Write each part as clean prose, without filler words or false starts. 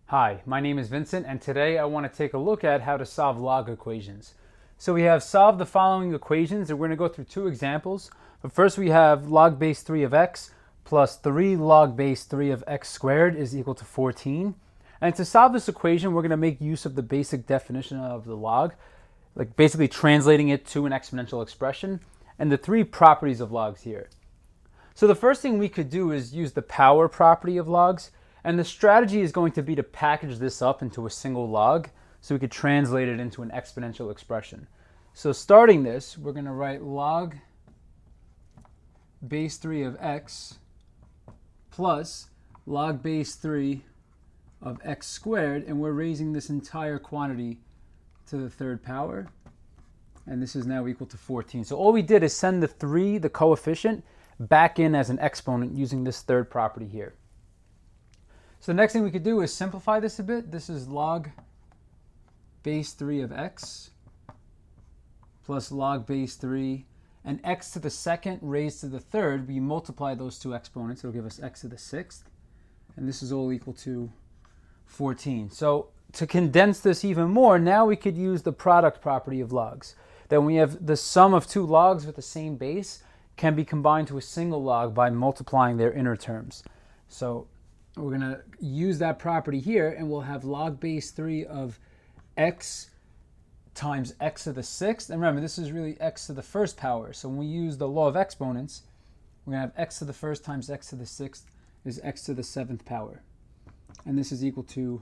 Hi, my name is Vincent, and today I want to take a look at how to solve log equations. So we have solved the following equations, and we're going to go through two examples. But first we have log base 3 of x plus 3 log base 3 of x squared is equal to 14. And to solve this equation, we're going to make use of the basic definition of the log, like basically translating it to an exponential expression, and the three properties of logs here. So the first thing we could do is use the power property of logs. And the strategy is going to be to package this up into a single log so we could translate it into an exponential expression. So starting this, we're going to write log base 3 of x plus log base 3 of x squared, and we're raising this entire quantity to the third power. And this is now equal to 14. So all we did is send the 3, the coefficient, back in as an exponent using this third property here. So the next thing we could do is simplify this a bit. This is log base 3 of x plus log base 3, and x to the second raised to the third. We multiply those two exponents. It'll give us x to the sixth. And this is all equal to 14. So to condense this even more, now we could use the product property of logs. Then we have the sum of two logs with the same base can be combined to a single log by multiplying their inner terms. So we're going to use that property here, and we'll have log base 3 of x times x to the sixth. And remember, this is really x to the first power. So when we use the law of exponents, we're going to have x to the first times x to the sixth is x to the seventh power. And this is equal to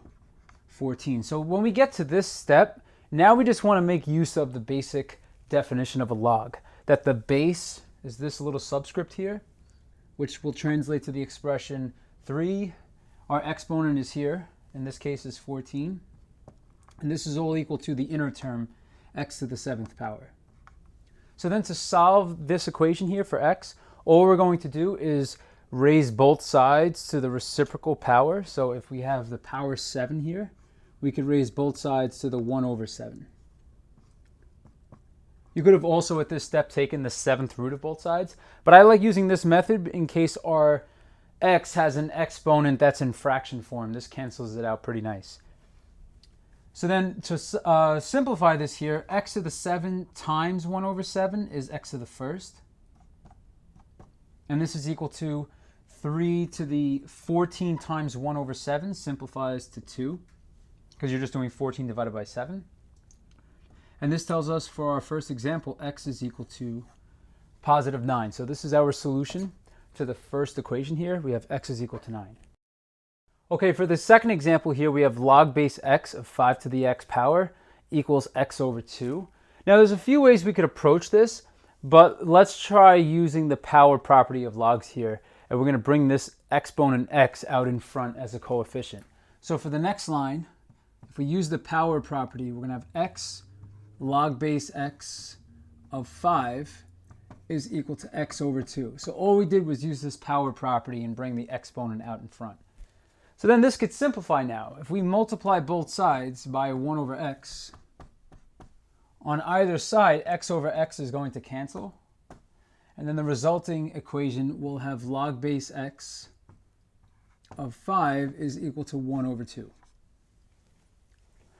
14. So when we get to this step, now we just want to make use of the basic definition of a log, that the base is this little subscript here, which will translate to the expression 3. Our exponent is here, in this case is 14, and this is all equal to the inner term, x to the seventh power. So then to solve this equation here for x, all we're going to do is raise both sides to the reciprocal power. So if we have the power 7 here, we could raise both sides to the 1 over 7. You could have also at this step taken the 7th root of both sides, but I like using this method in case our x has an exponent that's in fraction form. This cancels it out pretty nice. So then to simplify this here, x to the 7 times 1 over 7 is x to the first. And this is equal to 3 to the 14 times 1 over 7 simplifies to 2, because you're just doing 14 divided by 7. And this tells us for our first example, x is equal to positive 9. So this is our solution to the first equation here. We have x is equal to 9. Okay, for the second example here, we have log base x of 5 to the x power equals x over 2. Now there's a few ways we could approach this, but let's try using the power property of logs here. And we're going to bring this exponent x out in front as a coefficient. So for the next line, if we use the power property, we're going to have x log base x of 5 is equal to x over 2. So all we did was use this power property and bring the exponent out in front. So then this could simplify now. If we multiply both sides by 1 over x, on either side, x over x is going to cancel. And then the resulting equation will have log base x of 5 is equal to 1 over 2.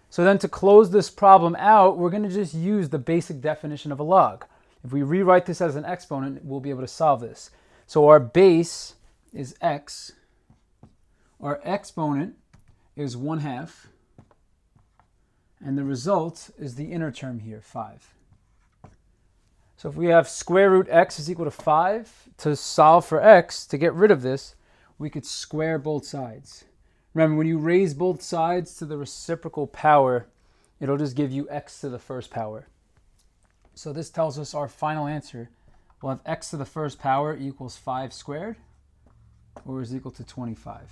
So then to close this problem out, we're going to just use the basic definition of a log. If we rewrite this as an exponent, we'll be able to solve this. So our base is x. Our exponent is 1/2. And the result is the inner term here, 5. So if we have square root x is equal to 5, to solve for x, to get rid of this, we could square both sides. Remember, when you raise both sides to the reciprocal power, it'll just give you x to the first power. So this tells us our final answer. We'll have x to the first power equals 5 squared, or is equal to 25.